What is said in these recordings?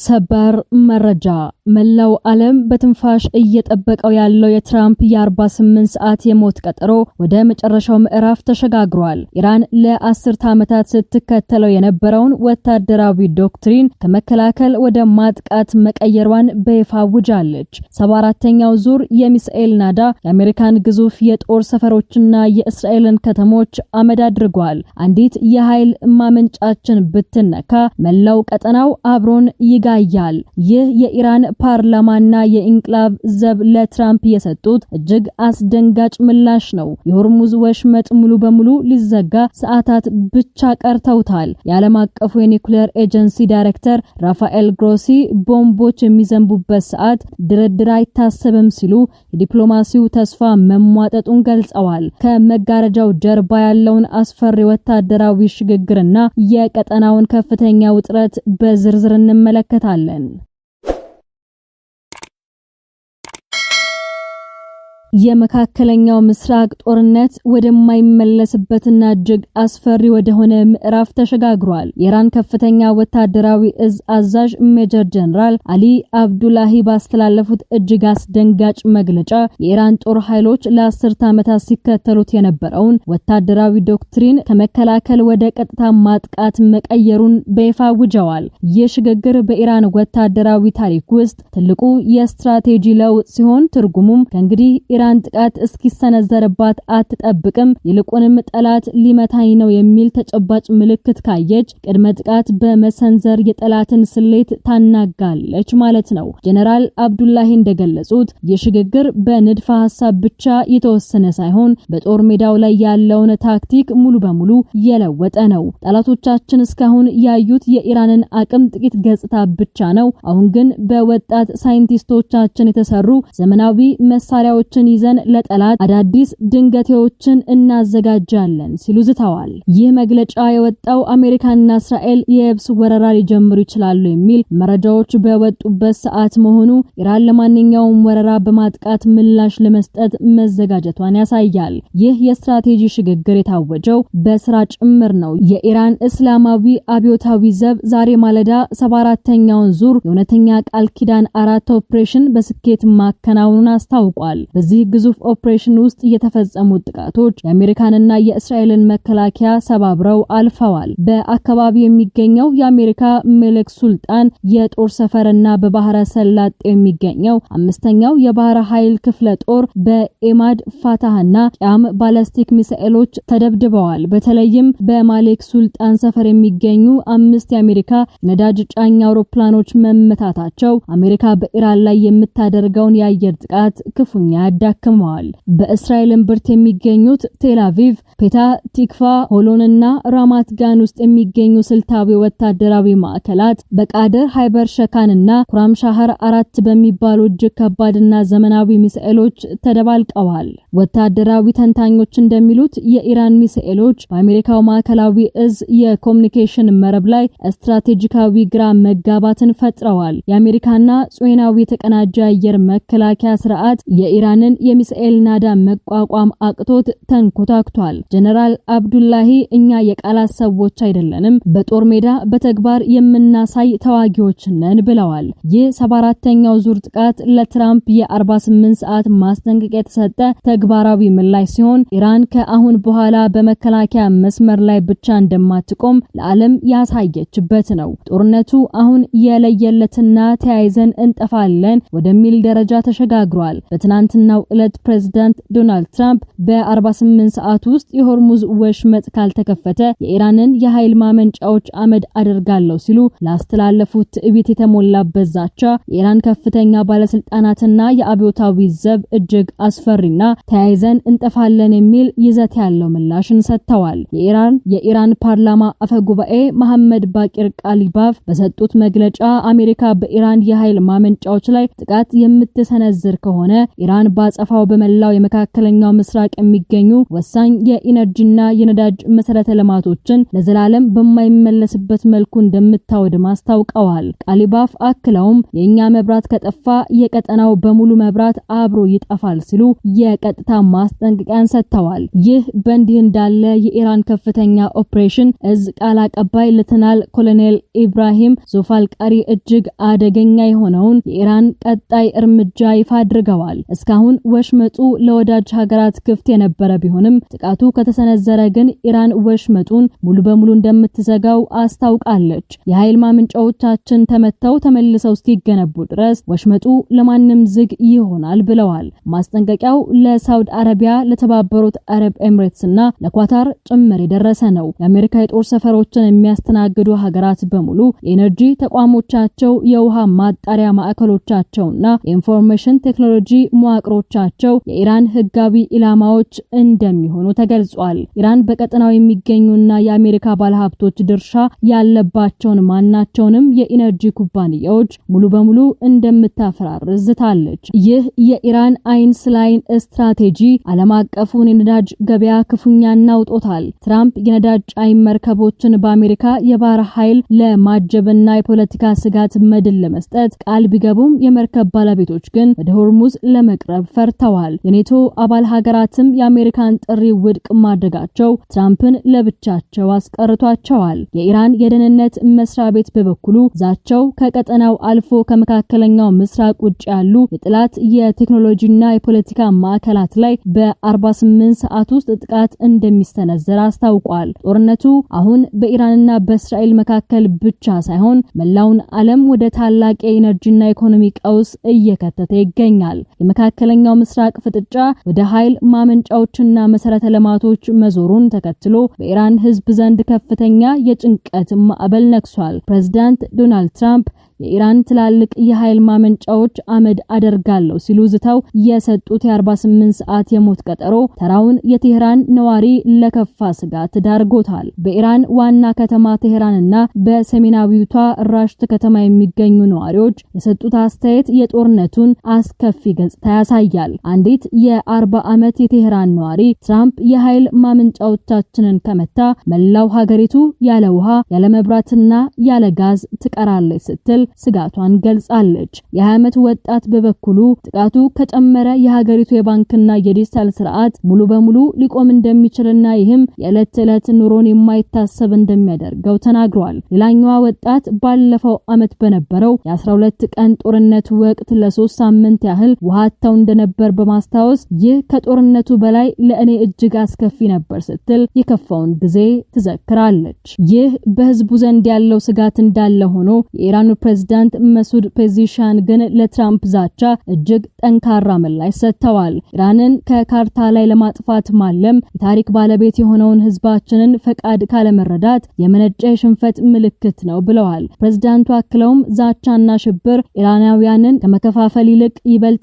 ሰበር መረጃ መላው ዓለም በትንፋሽ እየጠበቀው ያለው የትራምፕ የ48 ሰዓት የሞት ቀጠሮ ወደ መጨረሻው ምዕራፍ ተሸጋግሯል። ኢራን ለ10 ዓመታት ስትከተለው የነበረውን ወታደራዊ ዶክትሪን ከመከላከል ወደ ማጥቃት መቀየሯን በይፋ አውጃለች። 74ኛው ዙር የሚሳኤል ናዳ የአሜሪካን ግዙፍ የጦር ሰፈሮችና የእስራኤልን ከተሞች አመድ አድርጓል። አንዲት የኃይል ማመንጫችን ብትነካ መላው ቀጠናው አብሮን ይጋያል። ይህ የኢራን ፓርላማና የኢንቅላብ ዘብ ለትራምፕ የሰጡት እጅግ አስደንጋጭ ምላሽ ነው። የሆርሙዝ ወሽመጥ ሙሉ በሙሉ ሊዘጋ ሰዓታት ብቻ ቀርተውታል። የዓለም አቀፉ የኒውክሌር ኤጀንሲ ዳይሬክተር ራፋኤል ግሮሲ ቦምቦች የሚዘንቡበት ሰዓት ድርድር አይታሰብም ሲሉ የዲፕሎማሲው ተስፋ መሟጠጡን ገልጸዋል። ከመጋረጃው ጀርባ ያለውን አስፈሪ ወታደራዊ ሽግግርና የቀጠናውን ከፍተኛ ውጥረት በዝርዝር እንመለከታለን። የመካከለኛው ምስራቅ ጦርነት ወደማይመለስበትና እጅግ አስፈሪ ወደሆነ ምዕራፍ ተሸጋግሯል። የኢራን ከፍተኛ ወታደራዊ እዝ አዛዥ ሜጀር ጀነራል አሊ አብዱላሂ ባስተላለፉት እጅግ አስደንጋጭ መግለጫ የኢራን ጦር ኃይሎች ለ10 ዓመታት ሲከተሉት የነበረውን ወታደራዊ ዶክትሪን ከመከላከል ወደ ቀጥታ ማጥቃት መቀየሩን በይፋ አውጀዋል። ይህ ሽግግር በኢራን ወታደራዊ ታሪክ ውስጥ ትልቁ የስትራቴጂ ለውጥ ሲሆን ትርጉሙም ከእንግዲህ ኢራን ጥቃት እስኪሰነዘርባት አትጠብቅም፣ ይልቁንም ጠላት ሊመታኝ ነው የሚል ተጨባጭ ምልክት ካየች ቅድመ ጥቃት በመሰንዘር የጠላትን ስሌት ታናጋለች ማለት ነው። ጀነራል አብዱላሂ እንደገለጹት የሽግግር በንድፈ ሐሳብ ብቻ የተወሰነ ሳይሆን በጦር ሜዳው ላይ ያለውን ታክቲክ ሙሉ በሙሉ የለወጠ ነው። ጠላቶቻችን እስካሁን ያዩት የኢራንን አቅም ጥቂት ገጽታ ብቻ ነው። አሁን ግን በወጣት ሳይንቲስቶቻችን የተሰሩ ዘመናዊ መሳሪያዎችን ይዘን ለጠላት አዳዲስ ድንገቴዎችን እናዘጋጃለን ሲሉ ዝተዋል። ይህ መግለጫ የወጣው አሜሪካና እስራኤል የየብስ ወረራ ሊጀምሩ ይችላሉ የሚል መረጃዎች በወጡበት ሰዓት መሆኑ ኢራን ለማንኛውም ወረራ በማጥቃት ምላሽ ለመስጠት መዘጋጀቷን ያሳያል። ይህ የስትራቴጂ ሽግግር የታወጀው በስራ ጭምር ነው። የኢራን እስላማዊ አብዮታዊ ዘብ ዛሬ ማለዳ 74ኛውን ዙር የእውነተኛ ቃል ኪዳን 4 ኦፕሬሽን በስኬት ማከናወኑን አስታውቋል። በዚህ ግዙፍ ኦፕሬሽን ውስጥ የተፈጸሙት ጥቃቶች የአሜሪካንና የእስራኤልን መከላከያ ሰባብረው አልፈዋል። በአካባቢው የሚገኘው የአሜሪካ መለክ ሱልጣን የጦር ሰፈርና በባህረ ሰላጤ የሚገኘው 5ኛው የባህር ኃይል ክፍለ ጦር በኤማድ ፋታህና ቂያም ባላስቲክ ሚሳኤሎች ተደብድበዋል። በተለይም በማሌክ ሱልጣን ሰፈር የሚገኙ 5 የአሜሪካ ነዳጅ ጫኝ አውሮፕላኖች መመታታቸው አሜሪካ በኢራን ላይ የምታደርገውን የአየር ጥቃት ክፉኛ ያዳክመዋል። በእስራኤል እምብርት የሚገኙት ቴል አቪቭ፣ ፔታ ቲክቫ፣ ሆሎንና ራማት ጋን ውስጥ የሚገኙ ስልታዊ ወታደራዊ ማዕከላት በቃደር ሃይበር ሸካንና ኩራም ሻህር 4 በሚባሉ እጅግ ከባድና ዘመናዊ ሚሳኤሎች ተደባልቀዋል። ወታደራዊ ተንታኞች እንደሚሉት የኢራን ሚሳኤሎች በአሜሪካው ማዕከላዊ እዝ የኮሙኒኬሽን መረብ ላይ ስትራቴጂካዊ ግራ መጋባትን ፈጥረዋል። የአሜሪካና ጽዮናዊ የተቀናጀ አየር መከላከያ ስርዓት የኢራንን የሚሳኤል ናዳ መቋቋም አቅቶት ተንኮታክቷል። ጀነራል አብዱላሂ እኛ የቃላት ሰዎች አይደለንም፣ በጦር ሜዳ በተግባር የምናሳይ ተዋጊዎች ነን ብለዋል። ይህ 74ኛው ዙር ጥቃት ለትራምፕ የ48 ሰዓት ማስጠንቀቂያ የተሰጠ ተግባራዊ ምላሽ ሲሆን ኢራን ከአሁን በኋላ በመከላከያ መስመር ላይ ብቻ እንደማትቆም ለዓለም ያሳየችበት ነው። ጦርነቱ አሁን የለየለትና ተያይዘን እንጠፋለን ወደሚል ደረጃ ተሸጋግሯል። በትናንትናው ዕለት ፕሬዝዳንት ዶናልድ ትራምፕ በ48 ሰዓት ውስጥ የሆርሙዝ ወሽመጥ ካልተከፈተ የኢራንን የኃይል ማመንጫዎች አመድ አደርጋለሁ ሲሉ ላስተላለፉት ትዕቢት የተሞላበት ዛቻ የኢራን ከፍተኛ ባለስልጣናትና የአብዮታዊ ዘብ እጅግ አስፈሪና ተያይዘን እንጠፋለን የሚል ይዘት ያለው ምላሽን ሰጥተዋል። የኢራን ፓርላማ አፈጉባኤ መሐመድ ባቂር ቃሊባፍ በሰጡት መግለጫ አሜሪካ በኢራን የኃይል ማመንጫዎች ላይ ጥቃት የምትሰነዝር ከሆነ ኢራን ባጸፋው በመላው የመካከለኛው ምስራቅ የሚገኙ ወሳኝ የኢነርጂና የነዳጅ መሰረተ ልማቶችን ለዘላለም በማይመለስበት መልኩ እንደምታወድም አስታውቀዋል። ቃሊባፍ አክለውም የኛ መብራት ከጠፋ የቀጠናው በሙሉ መብራት አብሮ ይጠፋል ሲሉ የቀጥታ ማስጠንቀቂያን ሰጥተዋል። ይህ በእንዲህ እንዳለ የኢራን ከፍተኛ ኦፕሬሽን እዝ ቃል አቀባይ ሌተናል ኮሎኔል ኢብራሂም ዞፋልቃሪ እጅግ አደገኛ የሆነውን የኢራን ቀጣይ እርምጃ ይፋ አድርገዋል። እስካሁን ወሽመጡ ለወዳጅ ሀገራት ክፍት የነበረ ቢሆንም ጥቃቱ ከተሰነዘረ ግን ኢራን ወሽመጡን ሙሉ በሙሉ እንደምትዘጋው አስታውቃለች። የኃይል ማመንጫዎቻችን ተመተው ተመልሰው እስኪገነቡ ድረስ ወሽመጡ ለማንም ዝግ ይሆናል ብለዋል። ማስጠንቀቂያው ለሳውዲ አረቢያ፣ ለተባበሩት አረብ ኤምሬትስና ለኳታር ጭምር የደረሰ ነው። የአሜሪካ የጦር ሰፈሮችን የሚያስተናግዱ ሀገራት በሙሉ የኤነርጂ ተቋሞቻቸው፣ የውሃ ማጣሪያ ማዕከሎቻቸውና የኢንፎርሜሽን ቴክኖሎጂ መዋቅሮቻቸው የኢራን ህጋዊ ኢላማዎች እንደሚሆኑ ተገልጿል። ኢራን በቀጠናው የሚገኙና የአሜሪካ ባለሀብቶች ድርሻ ያለባቸውን ማናቸውንም የኢነርጂ ኩባንያዎች ሙሉ በሙሉ እንደምታፈራርስ ዝታለች። ይህ የኢራን አይን ስላይን ስትራቴጂ ዓለም አቀፉን የነዳጅ ገበያ ክፉኛ ናውጦታል። ትራምፕ የነዳጅ ጫኝ መርከቦችን በአሜሪካ የባህር ኃይል ለማጀብና የፖለቲካ ስጋት መድል ለመስጠት ቃል ቢገቡም የመርከብ ባለቤቶች ግን ወደ ሆርሙዝ ለመቅረብ ፈርተዋል። የኔቶ አባል ሀገራትም የአሜሪካን ጥሪ ውድቅ ማድረጋቸው ትራምፕን ለብቻቸው አስቀርቷቸዋል። የኢራን የደህንነት መስሪያ ቤት በበኩሉ ዛቸው ከቀጠናው አልፎ ከመካከለኛው ምስራቅ ውጭ ያሉ የጥላት የቴክኖሎጂና የፖለቲካ ማዕከላት ላይ በ48 ሰዓት ውስጥ ጥቃት እንደሚስተነዘር አስታውቋል። ጦርነቱ አሁን በኢራንና በእስራኤል መካከል ብቻ ሳይሆን መላውን ዓለም ወደ ታላቅ የኢነርጂና ኢኮኖሚ ቀውስ እየከተተ ይገኛል። የመካከለኛው ምስራቅ ፍጥጫ ወደ ኃይል ማመንጫዎችና መሰረተ ልማቶች መዞሩን ተከትሎ በኢራን ሕዝብ ዘንድ ከፍተኛ የጭንቀት ማዕበል ነክሷል። ፕሬዝዳንት ዶናልድ ትራምፕ የኢራን ትላልቅ የኃይል ማመንጫዎች አመድ አደርጋለሁ ሲሉ ዝተው የሰጡት የ48 ሰዓት የሞት ቀጠሮ ተራውን የቴህራን ነዋሪ ለከፋ ስጋት ዳርጎታል። በኢራን ዋና ከተማ ቴህራንና በሰሜናዊቷ ራሽት ከተማ የሚገኙ ነዋሪዎች የሰጡት አስተያየት የጦርነቱን አስከፊ ገጽታ ያሳያል። አንዲት የ40 ዓመት የቴህራን ነዋሪ ትራምፕ የኃይል ማመንጫዎቻችንን ከመታ መላው ሀገሪቱ ያለ ውሃ፣ ያለ መብራትና ያለ ጋዝ ትቀራለች ስትል ስጋቷን ገልጻለች። የ20 ዓመት ወጣት በበኩሉ ጥቃቱ ከጨመረ የሀገሪቱ የባንክና የዲጂታል ስርዓት ሙሉ በሙሉ ሊቆም እንደሚችልና ይህም የዕለት ተዕለት ኑሮን የማይታሰብ እንደሚያደርገው ተናግሯል። ሌላኛዋ ወጣት ባለፈው ዓመት በነበረው የ12 ቀን ጦርነት ወቅት ለ3 ሳምንት ያህል ውሃ አጥተው እንደነበር በማስታወስ ይህ ከጦርነቱ በላይ ለእኔ እጅግ አስከፊ ነበር ስትል የከፋውን ጊዜ ትዘክራለች። ይህ በህዝቡ ዘንድ ያለው ስጋት እንዳለ ሆኖ የኢራኑ ፕሬዝዳንት መሱድ ፔዚሻን ግን ለትራምፕ ዛቻ እጅግ ጠንካራ ምላሽ ሰጥተዋል። ኢራንን ከካርታ ላይ ለማጥፋት ማለም የታሪክ ባለቤት የሆነውን ህዝባችንን ፈቃድ ካለመረዳት የመነጨ የሽንፈት ምልክት ነው ብለዋል። ፕሬዝዳንቱ አክለውም ዛቻና ሽብር ኢራናውያንን ከመከፋፈል ይልቅ ይበልጥ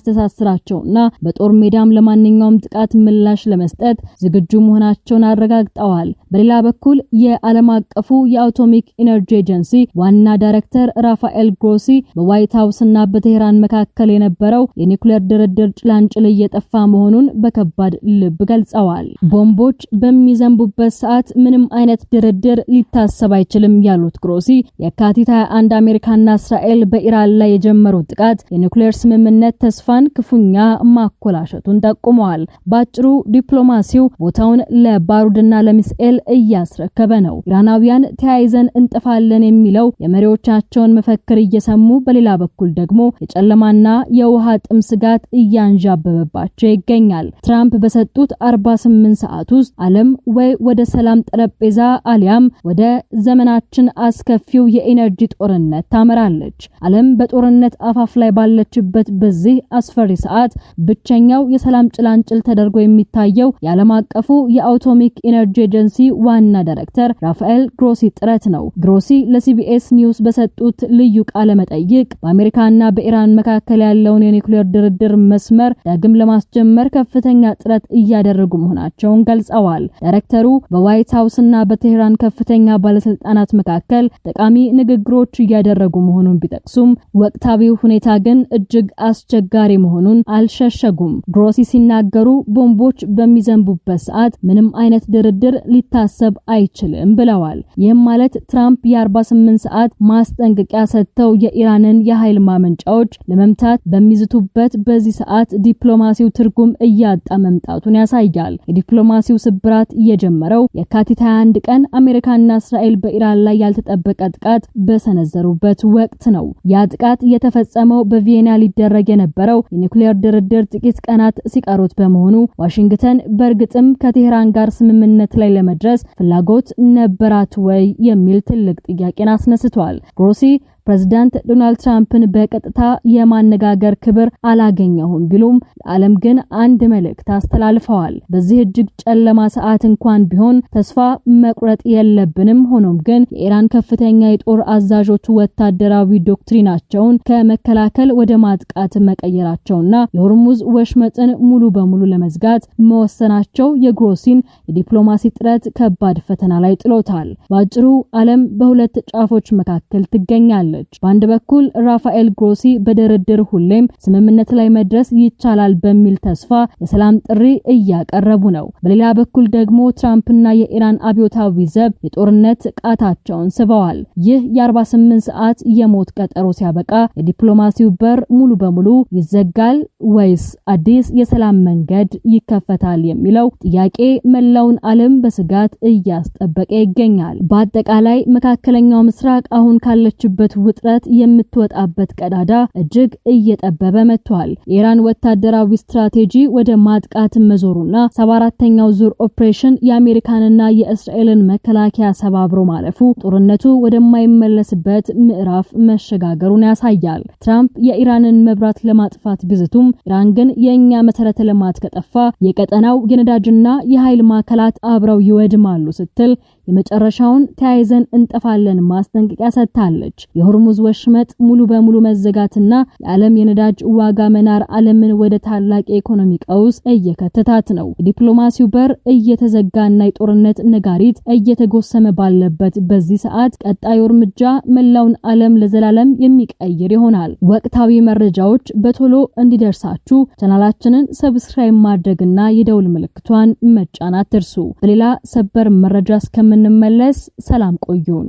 እንደሚያስተሳስራቸውና በጦር ሜዳም ለማንኛውም ጥቃት ምላሽ ለመስጠት ዝግጁ መሆናቸውን አረጋግጠዋል። በሌላ በኩል የዓለም አቀፉ የአቶሚክ ኢነርጂ ኤጀንሲ ዋና ዳይሬክተር ራፋኤል ግሮሲ በዋይት ሃውስና በቴህራን መካከል የነበረው የኒውክሌር ድርድር ጭላንጭል እየጠፋ መሆኑን በከባድ ልብ ገልጸዋል። ቦምቦች በሚዘንቡበት ሰዓት ምንም አይነት ድርድር ሊታሰብ አይችልም ያሉት ግሮሲ የካቲት 21 አሜሪካና እስራኤል በኢራን ላይ የጀመሩት ጥቃት የኒውክሌር ስምምነት ተስፋን ክፉኛ ማኮላሸቱን ጠቁመዋል። ባጭሩ ዲፕሎማሲው ቦታውን ለባሩድና ለሚሳኤል እያስረከበ ነው። ኢራናውያን ተያይዘን እንጠፋለን የሚለው የመሪዎቻቸውን መፈክር እየሰሙ በሌላ በኩል ደግሞ የጨለማና የውሃ ጥም ስጋት እያንዣበበባቸው ይገኛል። ትራምፕ በሰጡት 48 ሰዓት ውስጥ ዓለም ወይ ወደ ሰላም ጠረጴዛ አሊያም ወደ ዘመናችን አስከፊው የኢነርጂ ጦርነት ታመራለች። ዓለም በጦርነት አፋፍ ላይ ባለችበት በዚህ አስፈሪ ሰዓት ብቸኛው የሰላም ጭላንጭል ተደርጎ የሚታየው የዓለም አቀፉ የአቶሚክ ኢነርጂ ኤጀንሲ ዋና ዳይሬክተር ራፋኤል ግሮሲ ጥረት ነው። ግሮሲ ለሲቢኤስ ኒውስ በሰጡት በሰጡት ልዩ ቃለ መጠይቅ በአሜሪካና በኢራን መካከል ያለውን የኒውክሌር ድርድር መስመር ዳግም ለማስጀመር ከፍተኛ ጥረት እያደረጉ መሆናቸውን ገልጸዋል። ዳይሬክተሩ በዋይት ሃውስና በቴህራን ከፍተኛ ባለስልጣናት መካከል ጠቃሚ ንግግሮች እያደረጉ መሆኑን ቢጠቅሱም ወቅታዊው ሁኔታ ግን እጅግ አስቸጋሪ መሆኑን አልሸሸጉም። ግሮሲ ሲናገሩ ቦምቦች በሚዘንቡበት ሰዓት ምንም አይነት ድርድር ሊታሰብ አይችልም ብለዋል። ይህም ማለት ትራምፕ የ48 ሰዓት ማስጠንቀቂያ ሰጥተው የኢራንን የኃይል ማመንጫዎች ለመምታት በሚዝቱበት በዚህ ሰዓት ዲፕሎማሲው ትርጉም እያጣ መምጣቱን ያሳያል። የዲፕሎማሲው ስብራት የጀመረው የካቲት 21 ቀን አሜሪካና እስራኤል በኢራን ላይ ያልተጠበቀ ጥቃት በሰነዘሩበት ወቅት ነው። ያ ጥቃት የተፈጸመው በቪየና ሊደረግ የነበረው የኒውክሌር ድርድር ጥቂት ቀናት ሲቀሩት በመሆኑ ዋሽንግተን በእርግጥም ከቴህራን ጋር ስምምነት ላይ ለመድረስ ፍላጎት ነበራት ወይ የሚል ትልቅ ጥያቄን አስነስቷል። ግሮሲ ፕሬዝዳንት ዶናልድ ትራምፕን በቀጥታ የማነጋገር ክብር አላገኘሁም ቢሉም ለዓለም ግን አንድ መልእክት አስተላልፈዋል። በዚህ እጅግ ጨለማ ሰዓት እንኳን ቢሆን ተስፋ መቁረጥ የለብንም። ሆኖም ግን የኢራን ከፍተኛ የጦር አዛዦች ወታደራዊ ዶክትሪናቸውን ከመከላከል ወደ ማጥቃት መቀየራቸውና የሆርሙዝ ወሽመጥን ሙሉ በሙሉ ለመዝጋት መወሰናቸው የግሮሲን የዲፕሎማሲ ጥረት ከባድ ፈተና ላይ ጥሎታል። ባጭሩ ዓለም በሁለት ጫፎች መካከል ትገኛለች። በአንድ በኩል ራፋኤል ግሮሲ በድርድር ሁሌም ስምምነት ላይ መድረስ ይቻላል በሚል ተስፋ የሰላም ጥሪ እያቀረቡ ነው። በሌላ በኩል ደግሞ ትራምፕና የኢራን አብዮታዊ ዘብ የጦርነት ቃታቸውን ስበዋል። ይህ የ48 ሰዓት የሞት ቀጠሮ ሲያበቃ የዲፕሎማሲው በር ሙሉ በሙሉ ይዘጋል ወይስ አዲስ የሰላም መንገድ ይከፈታል የሚለው ጥያቄ መላውን ዓለም በስጋት እያስጠበቀ ይገኛል። በአጠቃላይ መካከለኛው ምስራቅ አሁን ካለችበት ውጥረት የምትወጣበት ቀዳዳ እጅግ እየጠበበ መጥቷል። የኢራን ወታደራዊ ስትራቴጂ ወደ ማጥቃት መዞሩና 74ኛው ዙር ኦፕሬሽን የአሜሪካንና የእስራኤልን መከላከያ ሰባብሮ ማለፉ ጦርነቱ ወደማይመለስበት ምዕራፍ መሸጋገሩን ያሳያል። ትራምፕ የኢራንን መብራት ለማጥፋት ቢዝቱም ኢራን ግን የኛ መሰረተ ልማት ከጠፋ የቀጠናው የነዳጅና የኃይል ማዕከላት አብረው ይወድማሉ ስትል የመጨረሻውን ተያይዘን እንጠፋለን ማስጠንቀቂያ ሰጥታለች። የሆርሙዝ ወሽመጥ ሙሉ በሙሉ መዘጋትና የዓለም የነዳጅ ዋጋ መናር ዓለምን ወደ ታላቅ የኢኮኖሚ ቀውስ እየከተታት ነው። የዲፕሎማሲው በር እየተዘጋና የጦርነት ነጋሪት እየተጎሰመ ባለበት በዚህ ሰዓት ቀጣዩ እርምጃ መላውን ዓለም ለዘላለም የሚቀይር ይሆናል። ወቅታዊ መረጃዎች በቶሎ እንዲደርሳችሁ ቻናላችንን ሰብስክራይብ ማድረግና የደውል ምልክቷን መጫን አትርሱ። በሌላ ሰበር መረጃ እስከምንመለስ ሰላም ቆዩን።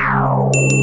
Wow.